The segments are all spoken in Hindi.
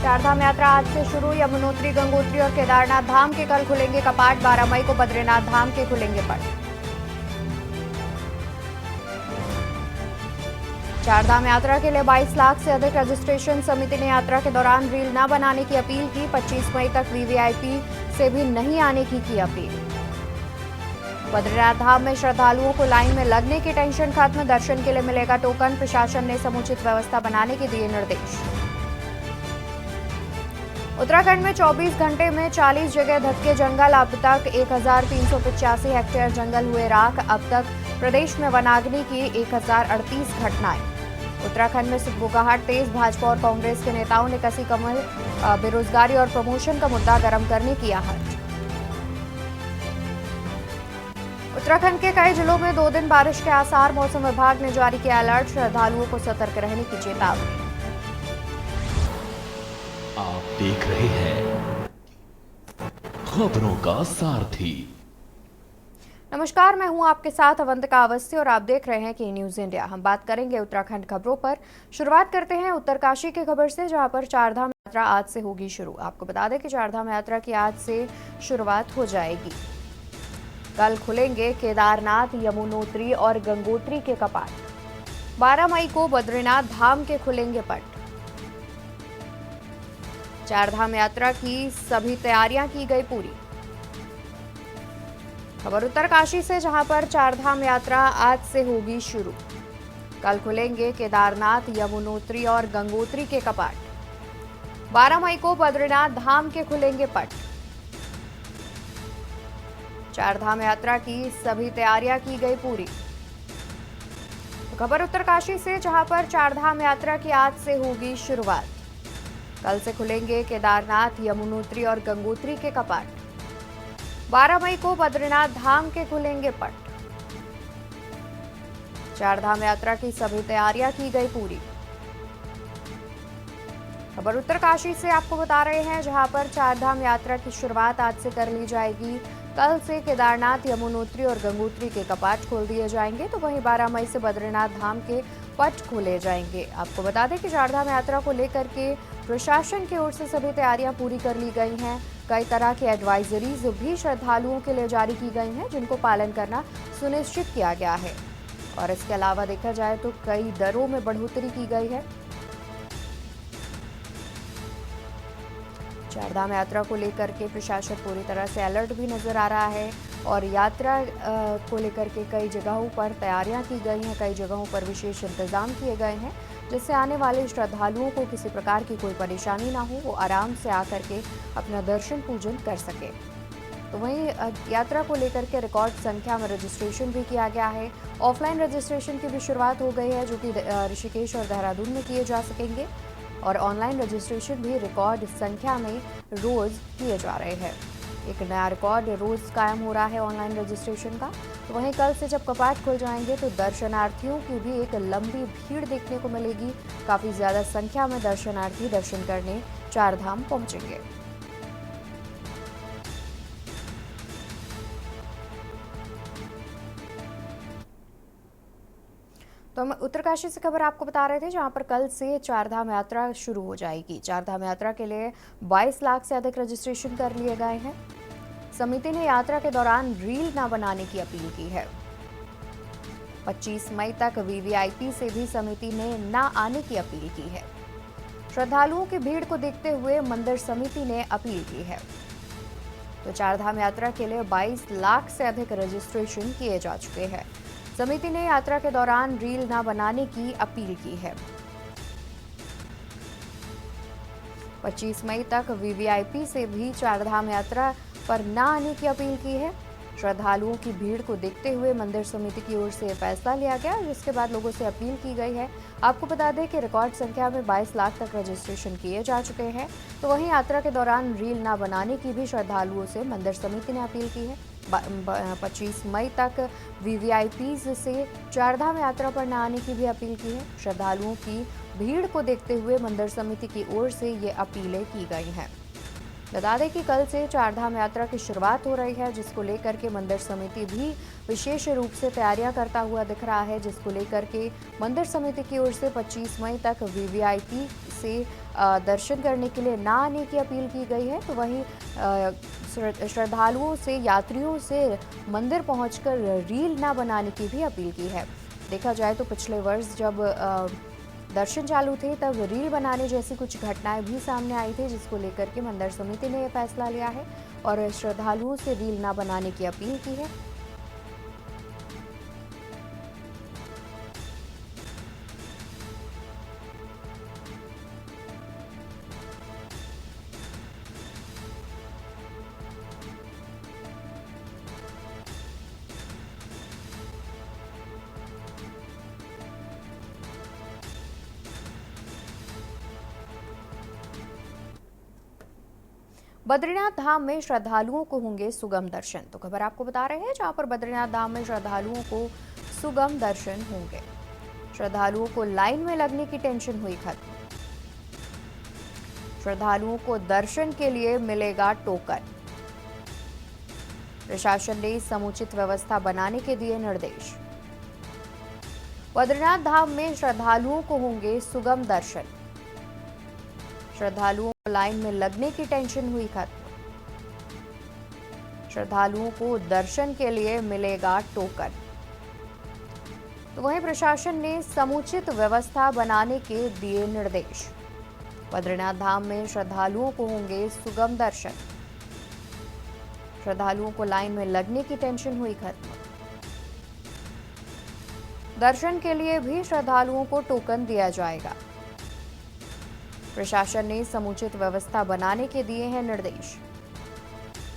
चारधाम यात्रा आज से शुरू। यमुनोत्री, गंगोत्री और केदारनाथ धाम के कल खुलेंगे कपाट। 12 मई को बद्रीनाथ धाम के खुलेंगे पट। चारधाम यात्रा के लिए 22 लाख से अधिक रजिस्ट्रेशन। समिति ने यात्रा के दौरान रील न बनाने की अपील की। 25 मई तक वीवीआईपी से भी नहीं आने की अपील। बद्रीनाथ धाम में श्रद्धालुओं को लाइन में लगने की टेंशन खत्म। दर्शन के लिए मिलेगा टोकन। प्रशासन ने समुचित व्यवस्था बनाने के दिए निर्देश। उत्तराखंड में 24 घंटे में 40 जगह धक्के जंगल। अब तक 1385 हेक्टेयर जंगल हुए राख। अब तक प्रदेश में वनाग्नि की 1038 घटनाएं। उत्तराखंड में सुखबुगाहट तेज। भाजपा और कांग्रेस के नेताओं ने कसी कमर। बेरोजगारी और प्रमोशन का मुद्दा गर्म करने की आहट। उत्तराखंड के कई जिलों में 2 दिन बारिश के आसार। मौसम विभाग ने जारी किया अलर्ट। श्रद्धालुओं को सतर्क रहने की चेतावनी। आप देख रहे हैं खबरों का सारथी। नमस्कार, मैं हूं आपके साथ अवंतिका अवस्थी और आप देख रहे हैं की न्यूज इंडिया। हम बात करेंगे उत्तराखंड खबरों पर। शुरुआत करते हैं उत्तरकाशी की खबर से, जहां पर चारधाम यात्रा आज से होगी शुरू। आपको बता दें कि चारधाम यात्रा की आज से शुरुआत हो जाएगी। कल खुलेंगे केदारनाथ, यमुनोत्री और गंगोत्री के कपाट। 12 मई को बद्रीनाथ धाम के खुलेंगे पट। चारधाम यात्रा की सभी तैयारियां की गई पूरी। खबर उत्तरकाशी से, जहां पर चारधाम यात्रा आज से होगी शुरू। कल खुलेंगे केदारनाथ, यमुनोत्री और गंगोत्री के कपाट। 12 मई को बद्रीनाथ धाम के खुलेंगे पट। चारधाम यात्रा की सभी तैयारियां की गई पूरी। खबर उत्तरकाशी से, जहां पर चारधाम यात्रा की आज से होगी शुरुआत। कल से खुलेंगे केदारनाथ, यमुनोत्री और गंगोत्री के कपाट। 12 मई को बद्रीनाथ धाम के खुलेंगे पट। चारधाम यात्रा की सभी तैयारियां की गई पूरी। खबर उत्तरकाशी से आपको बता रहे हैं, जहां पर चारधाम यात्रा की शुरुआत आज से कर ली जाएगी। कल से केदारनाथ, यमुनोत्री और गंगोत्री के कपाट खोल दिए जाएंगे, तो वहीं 12 मई से बद्रीनाथ धाम के पट खोले जाएंगे। आपको बता दें कि चारधाम यात्रा को लेकर के प्रशासन की ओर से सभी तैयारियां पूरी कर ली गई हैं। कई तरह की एडवाइजरीज भी श्रद्धालुओं के लिए जारी की गई हैं, जिनको पालन करना सुनिश्चित किया गया है। और इसके अलावा देखा जाए तो कई दरों में बढ़ोतरी की गई है। चारधाम यात्रा को लेकर के प्रशासन पूरी तरह से अलर्ट भी नजर आ रहा है और यात्रा को लेकर के कई जगहों पर तैयारियां की गई हैं। कई जगहों पर विशेष इंतजाम किए गए हैं, जिससे आने वाले श्रद्धालुओं को किसी प्रकार की कोई परेशानी ना हो, वो आराम से आकर के अपना दर्शन पूजन कर सके। तो वहीं यात्रा को लेकर के रिकॉर्ड संख्या में रजिस्ट्रेशन भी किया गया है। ऑफलाइन रजिस्ट्रेशन की भी शुरुआत हो गई है, जो कि ऋषिकेश और देहरादून में किए जा सकेंगे। और ऑनलाइन रजिस्ट्रेशन भी रिकॉर्ड संख्या में रोज किए जा रहे हैं। एक नया रिकॉर्ड रोज कायम हो रहा है ऑनलाइन रजिस्ट्रेशन का। तो वहीं कल से जब कपाट खुल जाएंगे तो दर्शनार्थियों की भी एक लंबी भीड़ देखने को मिलेगी। काफी ज्यादा संख्या में दर्शनार्थी दर्शन करने चारधाम पहुंचेंगे। तो हम उत्तरकाशी से खबर आपको बता रहे थे, जहां पर कल से चारधाम यात्रा शुरू हो जाएगी। चारधाम यात्रा के लिए 22 लाख से अधिक रजिस्ट्रेशन कर लिए गए हैं। समिति ने यात्रा के दौरान रील न बनाने की अपील की है। 25 मई तक वीवीआईपी से भी समिति ने न आने की अपील की है। श्रद्धालुओं की भीड़ को देखते हुए मंदिर समिति ने अपील की है। तो चारधाम यात्रा के लिए 22 लाख से अधिक रजिस्ट्रेशन किए जा चुके हैं। समिति ने यात्रा के दौरान रील न बनाने की अपील की है। 25 मई तक वीवीआईपी से भी चारधाम यात्रा पर न आने की अपील की है। श्रद्धालुओं की भीड़ को देखते हुए मंदिर समिति की ओर से फैसला लिया गया, जिसके बाद लोगों से अपील की गई है। आपको बता दें कि रिकॉर्ड संख्या में 22 लाख तक रजिस्ट्रेशन किए जा चुके हैं। तो वहीं यात्रा के दौरान रील न बनाने की भी श्रद्धालुओं से मंदिर समिति ने अपील की है। 25 मई तक वीवीआईपी से चारधाम यात्रा पर न आने की भी अपील की है। श्रद्धालुओं की भीड़ को देखते हुए मंदिर समिति की ओर से ये अपीलें की गई हैं। बता दें कि कल से चारधाम यात्रा की शुरुआत हो रही है, जिसको लेकर के मंदिर समिति भी विशेष रूप से तैयारियां करता हुआ दिख रहा है, जिसको लेकर के मंदिर समिति की ओर से 25 मई तक वीवीआईपी से दर्शन करने के लिए ना आने की अपील की गई है। तो वहीं श्रद्धालुओं से, यात्रियों से मंदिर पहुंचकर रील ना बनाने की भी अपील की है। देखा जाए तो पिछले वर्ष जब दर्शन चालू थे तब रील बनाने जैसी कुछ घटनाएं भी सामने आई थी, जिसको लेकर के मंदिर समिति ने यह फैसला लिया है और श्रद्धालुओं से रील ना बनाने की अपील की है। बद्रीनाथ धाम में श्रद्धालुओं को होंगे सुगम दर्शन। तो खबर आपको बता रहे हैं, जहां पर बद्रीनाथ धाम में श्रद्धालुओं को सुगम दर्शन होंगे। श्रद्धालुओं को लाइन में लगने की टेंशन हुई खत्म। श्रद्धालुओं को दर्शन के लिए मिलेगा टोकन। प्रशासन ने समुचित व्यवस्था बनाने के दिए निर्देश। बद्रीनाथ धाम में श्रद्धालुओं को होंगे सुगम दर्शन। श्रद्धालुओं को लाइन में लगने की टेंशन हुई खत्म। श्रद्धालुओं को दर्शन के लिए मिलेगा टोकन। तो वहीं प्रशासन ने समुचित व्यवस्था बनाने के दिए निर्देश। बद्रीनाथ धाम में श्रद्धालुओं को होंगे सुगम दर्शन। श्रद्धालुओं को लाइन में लगने की टेंशन हुई खत्म। दर्शन के लिए भी श्रद्धालुओं को टोकन दिया जाएगा। प्रशासन ने समुचित व्यवस्था बनाने के दिए हैं निर्देश।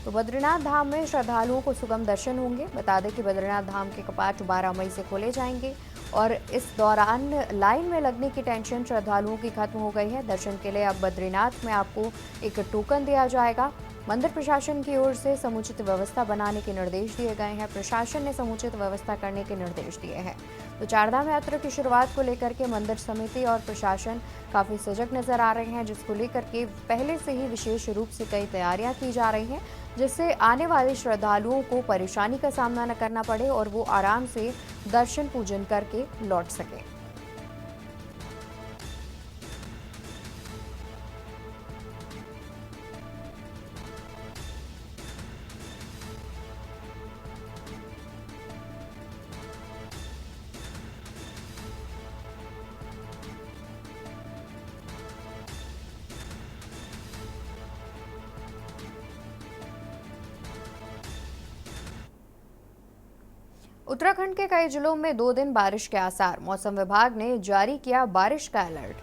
तो बद्रीनाथ धाम में श्रद्धालुओं को सुगम दर्शन होंगे। बता दें कि बद्रीनाथ धाम के कपाट 12 मई से खोले जाएंगे और इस दौरान लाइन में लगने की टेंशन श्रद्धालुओं की खत्म हो गई है। दर्शन के लिए अब बद्रीनाथ में आपको एक टोकन दिया जाएगा। मंदिर प्रशासन की ओर से समुचित व्यवस्था बनाने के निर्देश दिए गए हैं। प्रशासन ने समुचित व्यवस्था करने के निर्देश दिए हैं। तो चारधाम यात्रा की शुरुआत को लेकर के मंदिर समिति और प्रशासन काफी सजग नजर आ रहे हैं, जिसको लेकर के पहले से ही विशेष रूप से कई तैयारियां की जा रही हैं, जिससे आने वाले श्रद्धालुओं को परेशानी का सामना न करना पड़े और वो आराम से दर्शन पूजन करके लौट सके। उत्तराखंड के कई जिलों में 2 दिन बारिश के आसार। मौसम विभाग ने जारी किया बारिश का अलर्ट।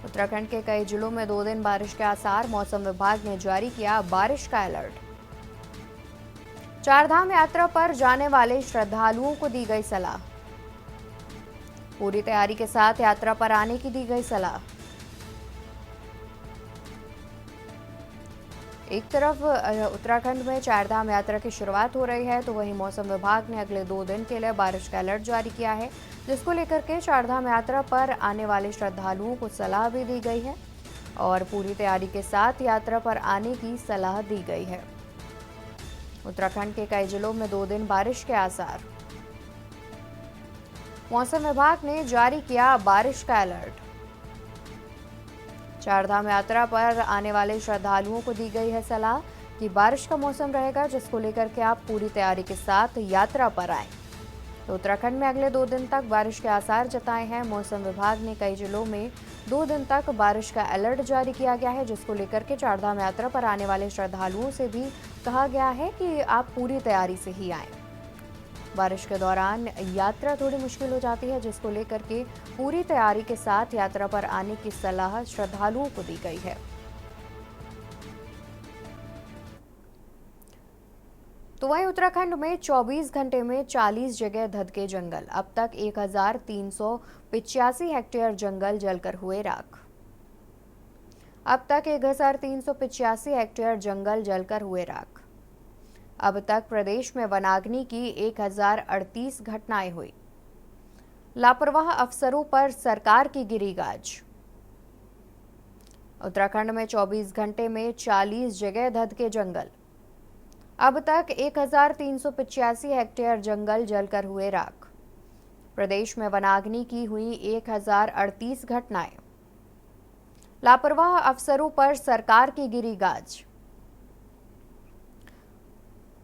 उत्तराखंड के कई जिलों में 2 दिन बारिश के आसार। मौसम विभाग ने जारी किया बारिश का अलर्ट। चारधाम यात्रा पर जाने वाले श्रद्धालुओं को दी गई सलाह। पूरी तैयारी के साथ यात्रा पर आने की दी गई सलाह। एक तरफ उत्तराखंड में चारधाम यात्रा की शुरुआत हो रही है, तो वहीं मौसम विभाग ने अगले 2 दिन के लिए बारिश का अलर्ट जारी किया है, जिसको लेकर के चारधाम यात्रा पर आने वाले श्रद्धालुओं को सलाह भी दी गई है और पूरी तैयारी के साथ यात्रा पर आने की सलाह दी गई है। उत्तराखंड के कई जिलों में 2 दिन बारिश के आसार। मौसम विभाग ने जारी किया बारिश का अलर्ट। चारधाम यात्रा पर आने वाले श्रद्धालुओं को दी गई है सलाह कि बारिश का मौसम रहेगा, जिसको लेकर के आप पूरी तैयारी के साथ यात्रा पर आएं। तो उत्तराखंड में अगले 2 दिन तक बारिश के आसार जताए हैं। मौसम विभाग ने कई जिलों में 2 दिन तक बारिश का अलर्ट जारी किया गया है, जिसको लेकर के चारधाम यात्रा पर आने वाले श्रद्धालुओं से भी कहा गया है कि आप पूरी तैयारी से ही आएं। बारिश के दौरान यात्रा थोड़ी मुश्किल हो जाती है, जिसको लेकर के पूरी तैयारी के साथ यात्रा पर आने की सलाह श्रद्धालुओं को दी गई है। तो वहीं उत्तराखंड में 24 घंटे में 40 जगह धधके जंगल। अब तक 1385 हेक्टेयर जंगल जलकर हुए राख। अब तक 1385 हेक्टेयर जंगल जलकर हुए राख। अब तक प्रदेश में वनाग्नि की 1038 घटनाएं हुई। लापरवाह अफसरों पर सरकार की गिरी गाज। उत्तराखंड में 24 घंटे में 40 जगह धधके जंगल। अब तक 1385 हेक्टेयर जंगल जलकर हुए राख। प्रदेश में वनाग्नि की हुई 1038 घटनाएं। लापरवाह अफसरों पर सरकार की गिरी गाज।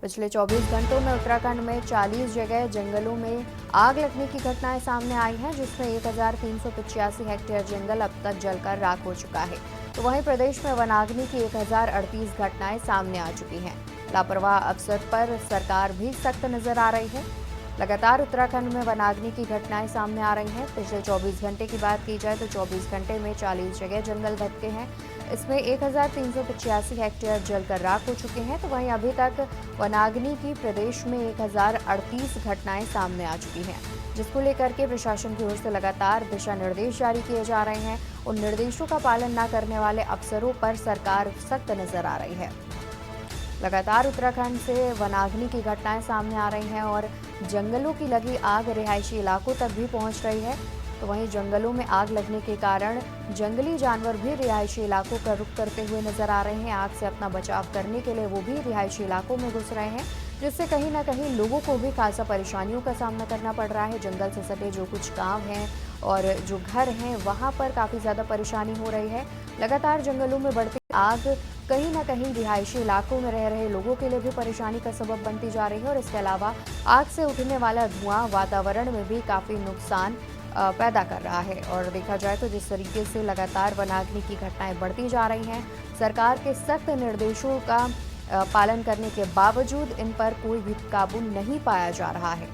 पिछले 24 घंटों में उत्तराखंड में 40 जगह जंगलों में आग लगने की घटनाएं सामने आई हैं, जिसमें 1385 हेक्टेयर जंगल अब तक जलकर राख हो चुका है। तो वहीं प्रदेश में वनाग्नि की 1038 घटनाएं सामने आ चुकी हैं। लापरवाह अफसर पर सरकार भी सख्त नजर आ रही है। लगातार उत्तराखंड में वनाग्नि की घटनाएं सामने आ रही हैं। पिछले 24 घंटे की बात की जाए तो 24 घंटे में 40 जगह जंगल धधके हैं। इसमें 1385 हेक्टेयर जलकर राख हो चुके हैं। तो वहीं अभी तक वनाग्नि की प्रदेश में 1038 घटनाएं सामने आ चुकी हैं, जिसको लेकर के प्रशासन की ओर से लगातार दिशा निर्देश जारी किए जा रहे हैं। उन निर्देशों का पालन न करने वाले अफसरों पर सरकार सख्त नजर आ रही है। लगातार उत्तराखंड से वनाग्नि की घटनाएं सामने आ रही हैं और जंगलों की लगी आग रिहायशी इलाकों तक भी पहुंच रही है। तो वहीं जंगलों में आग लगने के कारण जंगली जानवर भी रिहायशी इलाकों का रुख करते हुए नजर आ रहे हैं। आग से अपना बचाव करने के लिए वो भी रिहायशी इलाकों में घुस रहे हैं, जिससे कहीं ना कहीं लोगों को भी खासा परेशानियों का सामना करना पड़ रहा है। जंगल से सटे जो कुछ गांव हैं और जो घर हैं, वहां पर काफ़ी ज़्यादा परेशानी हो रही है। लगातार जंगलों में बढ़ती आग कहीं ना कहीं रिहायशी इलाकों में रह रहे लोगों के लिए भी परेशानी का सबब बनती जा रही है और इसके अलावा आग से उठने वाला धुआं वातावरण में भी काफ़ी नुकसान पैदा कर रहा है। और देखा जाए तो जिस तरीके से लगातार वनाग्नि की घटनाएं बढ़ती जा रही हैं, सरकार के सख्त निर्देशों का पालन करने के बावजूद इन पर कोई भी काबू नहीं पाया जा रहा है।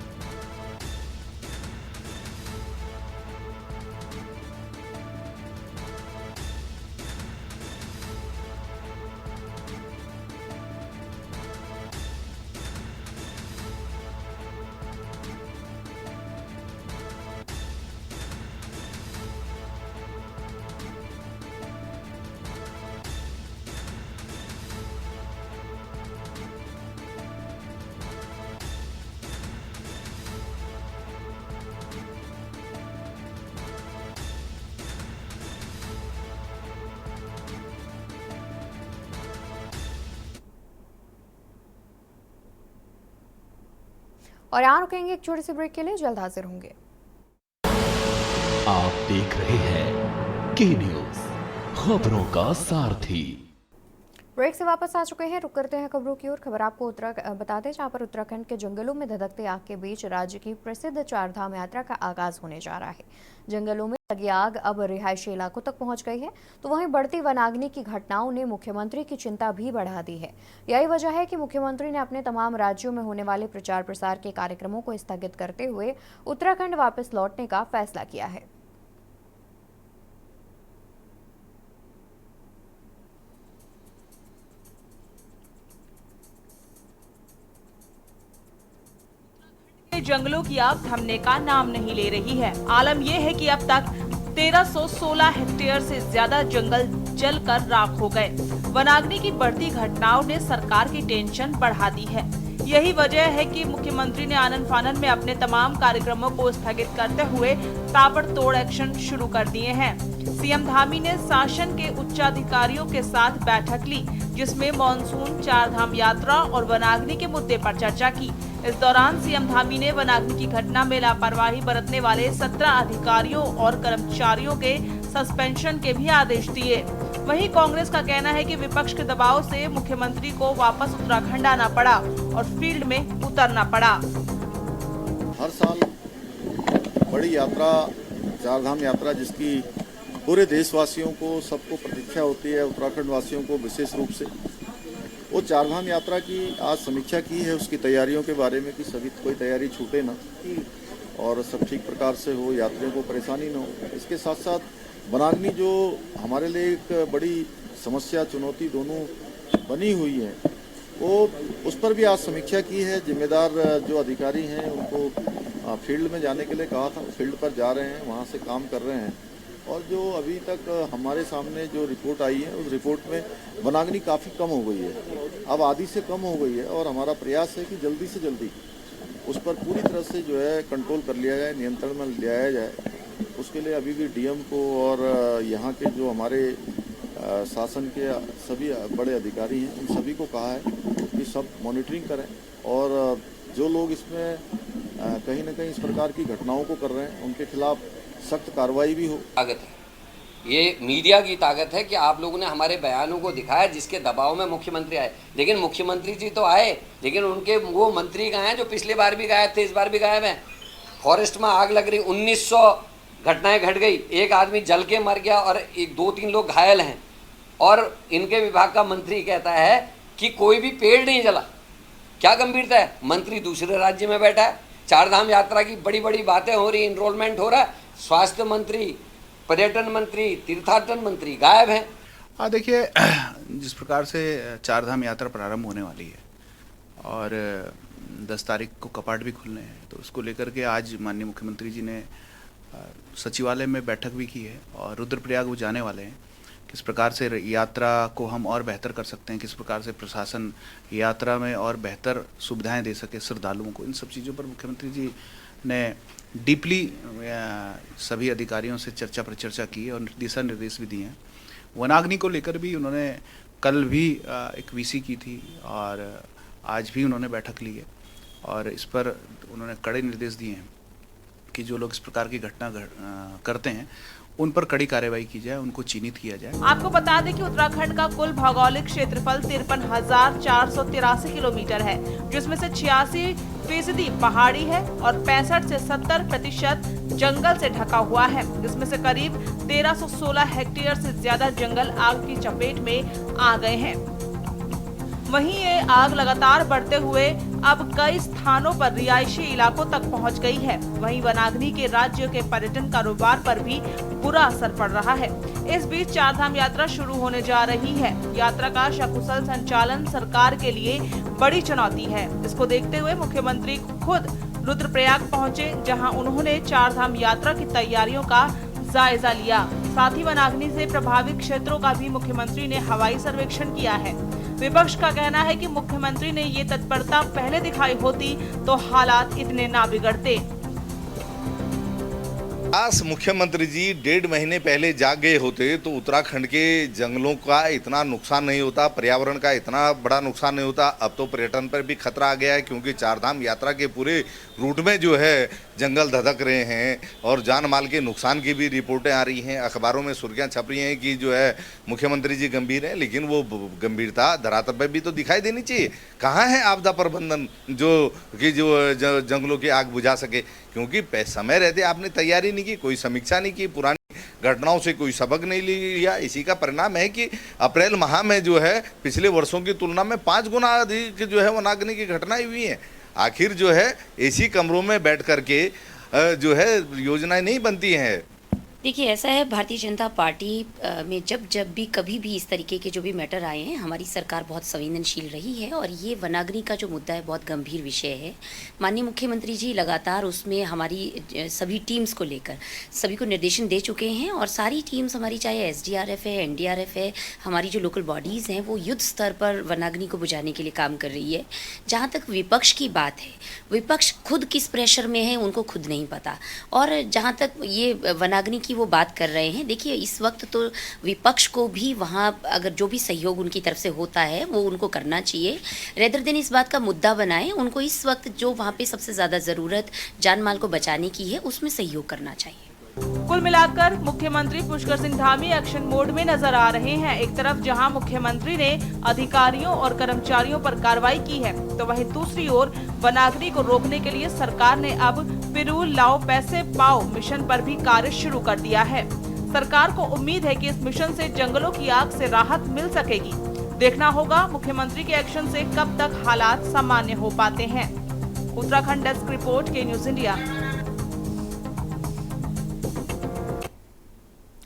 और यहाँ रुकेंगे एक छोटे से ब्रेक के लिए, जल्द हाजिर होंगे। आप देख रहे हैं के न्यूज, खबरों का सारथी। ब्रेक से वापस आ चुके हैं, रुक करते हैं खबरों की ओर। खबर आपको बता दें, जहां पर उत्तराखंड के जंगलों में धधकते आग के बीच राज्य की प्रसिद्ध चारधाम यात्रा का आगाज होने जा रहा है। जंगलों में लगी आग अब रिहायशी इलाकों तक पहुंच गई है। तो वहीं बढ़ती वनाग्नि की घटनाओं ने मुख्यमंत्री की चिंता भी बढ़ा दी है। यही वजह है कि मुख्यमंत्री ने अपने तमाम राज्यों में होने वाले प्रचार प्रसार के कार्यक्रमों को स्थगित करते हुए उत्तराखंड वापस लौटने का फैसला किया है। जंगलों की आग थमने का नाम नहीं ले रही है। आलम यह है कि अब तक 1316 हेक्टेयर से ज्यादा जंगल जलकर राख हो गए। वनाग्नि की बढ़ती घटनाओं ने सरकार की टेंशन बढ़ा दी है। यही वजह है कि मुख्यमंत्री ने आनन फानन में अपने तमाम कार्यक्रमों को स्थगित करते हुए ताबड़तोड़ एक्शन शुरू कर दिए हैं। सीएम धामी ने शासन के उच्चाधिकारियों के साथ बैठक ली, जिसमें मॉनसून, चारधाम यात्रा और वनाग्नि के मुद्दे पर चर्चा की। इस दौरान सीएम धामी ने वनाग्नि की घटना में लापरवाही बरतने वाले 17 अधिकारियों और कर्मचारियों के सस्पेंशन के भी आदेश दिए। वहीं कांग्रेस का कहना है कि विपक्ष के दबाव से मुख्यमंत्री को वापस उत्तराखंड आना पड़ा और फील्ड में उतरना पड़ा। हर साल बड़ी यात्रा, चारधाम यात्रा, जिसकी पूरे देशवासियों को, सबको प्रतीक्षा होती है, उत्तराखंड वासियों को विशेष रूप से, वो चारधाम यात्रा की आज समीक्षा की है, उसकी तैयारियों के बारे में कि सभी कोई तैयारी छूटे ना और सब ठीक प्रकार से हो, यात्रियों को परेशानी न हो। इसके साथ साथ वनाग्नि जो हमारे लिए एक बड़ी समस्या, चुनौती दोनों बनी हुई है, वो उस पर भी आज समीक्षा की है। जिम्मेदार जो अधिकारी हैं उनको फील्ड में जाने के लिए कहा था, फील्ड पर जा रहे हैं, वहाँ से काम कर रहे हैं। और जो अभी तक हमारे सामने जो रिपोर्ट आई है, उस रिपोर्ट में वनाग्नि काफ़ी कम हो गई है, अब आधी से कम हो गई है। और हमारा प्रयास है कि जल्दी से जल्दी उस पर पूरी तरह से जो है कंट्रोल कर लिया जाए, नियंत्रण में लिया जाए। उसके लिए अभी भी डीएम को और यहाँ के जो हमारे शासन के सभी बड़े अधिकारी हैं, उन सभी को कहा है कि सब मॉनिटरिंग करें और जो लोग इसमें कहीं ना कहीं इस प्रकार की घटनाओं को कर रहे हैं, उनके खिलाफ सख्त कार्रवाई भी हो। स्वागत है। ये मीडिया की ताकत है कि आप लोगों ने हमारे बयानों को दिखाया जिसके दबाव में मुख्यमंत्री आए। लेकिन मुख्यमंत्री जी तो आए, लेकिन उनके वो मंत्री कहाँ हैं जो पिछली बार भी गायब थे, इस बार भी गायब हैं। फॉरेस्ट में आग लग रही, 1900 घटनाएं घट गई, एक आदमी जल के मर गया और 2-3 लोग घायल हैं, और इनके विभाग का मंत्री कहता है कि कोई भी पेड़ नहीं जला। क्या गंभीरता है? मंत्री दूसरे राज्य में बैठा है, चारधाम यात्रा की बड़ी बड़ी बातें हो रही, इनरोलमेंट हो रहा है, स्वास्थ्य मंत्री, पर्यटन मंत्री, तीर्थाटन मंत्री गायब हैं। देखिए, जिस प्रकार से चारधाम यात्रा प्रारंभ होने वाली है और 10 तारीख को कपाट भी खुलने हैं, तो उसको लेकर के आज माननीय मुख्यमंत्री जी ने सचिवालय में बैठक भी की है और रुद्रप्रयाग वो जाने वाले हैं। किस प्रकार से यात्रा को हम और बेहतर कर सकते हैं, किस प्रकार से प्रशासन यात्रा में और बेहतर सुविधाएं दे सके श्रद्धालुओं को, इन सब चीज़ों पर मुख्यमंत्री जी ने डीपली सभी अधिकारियों से चर्चा पर चर्चा की और दिशा निर्देश भी दिए हैं। वनाग्नि को लेकर भी उन्होंने कल भी एक वीसी की थी और आज भी उन्होंने बैठक ली है और इस पर उन्होंने कड़े निर्देश दिए हैं कि जो लोग इस प्रकार की घटना करते हैं उन पर कड़ी कार्रवाई की जाए, उनको चिन्हित किया जाए। आपको बता दें कि उत्तराखंड का कुल भौगोलिक क्षेत्रफल 53,483 किलोमीटर है, जिसमें से 86% पहाड़ी है और 65 से 70% जंगल से ढका हुआ है, जिसमें से करीब 1316 हेक्टेयर से ज्यादा जंगल आग की चपेट में आ गए हैं। वहीं ये आग लगातार बढ़ते हुए अब कई स्थानों पर रिहायशी इलाकों तक पहुंच गई है। वहीं वनाग्नि के राज्य के पर्यटन कारोबार पर भी बुरा असर पड़ रहा है। इस बीच चारधाम यात्रा शुरू होने जा रही है। यात्रा का सकुशल संचालन सरकार के लिए बड़ी चुनौती है। इसको देखते हुए मुख्यमंत्री खुद रुद्रप्रयाग पहुंचे, जहां उन्होंने चारधाम यात्रा की तैयारियों का जायजा लिया। साथ ही वनाग्नि से प्रभावित क्षेत्रों का भी मुख्यमंत्री ने हवाई सर्वेक्षण किया है। विपक्ष का कहना है कि मुख्यमंत्री ने ये तत्परता पहले दिखाई होती तो हालात इतने ना बिगड़ते। मुख्यमंत्री जी 1.5 महीने पहले जाग गए होते तो उत्तराखंड के जंगलों का इतना नुकसान नहीं होता, पर्यावरण का इतना बड़ा नुकसान नहीं होता। अब तो पर्यटन पर भी खतरा आ गया है, क्योंकि चारधाम यात्रा के पूरे रूट में जो है जंगल धधक रहे हैं और जान माल के नुकसान की भी रिपोर्टें आ रही हैं। अखबारों में सुर्खियां छप रही हैं कि जो है मुख्यमंत्री जी गंभीर हैं, लेकिन वो गंभीरता धरातल पर भी तो दिखाई देनी चाहिए। कहाँ है आपदा प्रबंधन जो जंगलों की आग बुझा सके? क्योंकि समय रहते आपने तैयारी नहीं की, कोई समीक्षा नहीं की, पुरानी घटनाओं से कोई सबक नहीं लिया। इसी का परिणाम है कि अप्रैल माह में जो है पिछले वर्षों की तुलना में 5 गुना अधिक जो है वनाग्नि की घटनाएं हुई हैं। आखिर जो है एसी कमरों में बैठ करके जो है योजनाएं नहीं बनती हैं। देखिए, ऐसा है, भारतीय जनता पार्टी में जब भी कभी भी इस तरीके के जो भी मैटर आए हैं, हमारी सरकार बहुत संवेदनशील रही है और ये वनाग्नि का जो मुद्दा है बहुत गंभीर विषय है। माननीय मुख्यमंत्री जी लगातार उसमें हमारी सभी टीम्स को लेकर सभी को निर्देशन दे चुके हैं और सारी टीम्स हमारी, चाहे SDRF है, NDRF है, हमारी जो लोकल बॉडीज़ हैं, वो युद्ध स्तर पर वनाग्नि को बुझाने के लिए काम कर रही है। जहाँ तक विपक्ष की बात है, विपक्ष खुद किस प्रेशर में है उनको खुद नहीं पता। और जहाँ तक ये वनाग्नि की वो बात कर रहे हैं, देखिए इस वक्त तो विपक्ष को भी वहाँ अगर जो भी सहयोग उनकी तरफ से होता है वो उनको करना चाहिए। रेदर देन इस बात का मुद्दा बनाएं, उनको इस वक्त जो वहाँ पे सबसे ज़्यादा ज़रूरत जान माल को बचाने की है उसमें सहयोग करना चाहिए। कुल मिलाकर मुख्यमंत्री पुष्कर सिंह धामी एक्शन मोड में नजर आ रहे हैं। एक तरफ जहां मुख्यमंत्री ने अधिकारियों और कर्मचारियों पर कार्रवाई की है, तो वहीं दूसरी ओर वनाग्नि को रोकने के लिए सरकार ने अब पिरूल लाओ पैसे पाओ मिशन पर भी कार्य शुरू कर दिया है। सरकार को उम्मीद है कि इस मिशन से जंगलों की आग से राहत मिल सकेगी। देखना होगा मुख्यमंत्री के एक्शन से कब तक हालात सामान्य हो पाते हैं। उत्तराखंड डेस्क रिपोर्ट, के न्यूज इंडिया।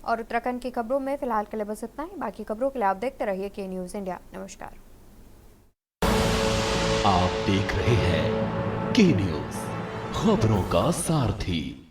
और उत्तराखंड की खबरों में फिलहाल के लिए बस इतना ही। बाकी खबरों के लिए आप देखते रहिए के न्यूज इंडिया। नमस्कार। आप देख रहे हैं के न्यूज, खबरों का सारथी।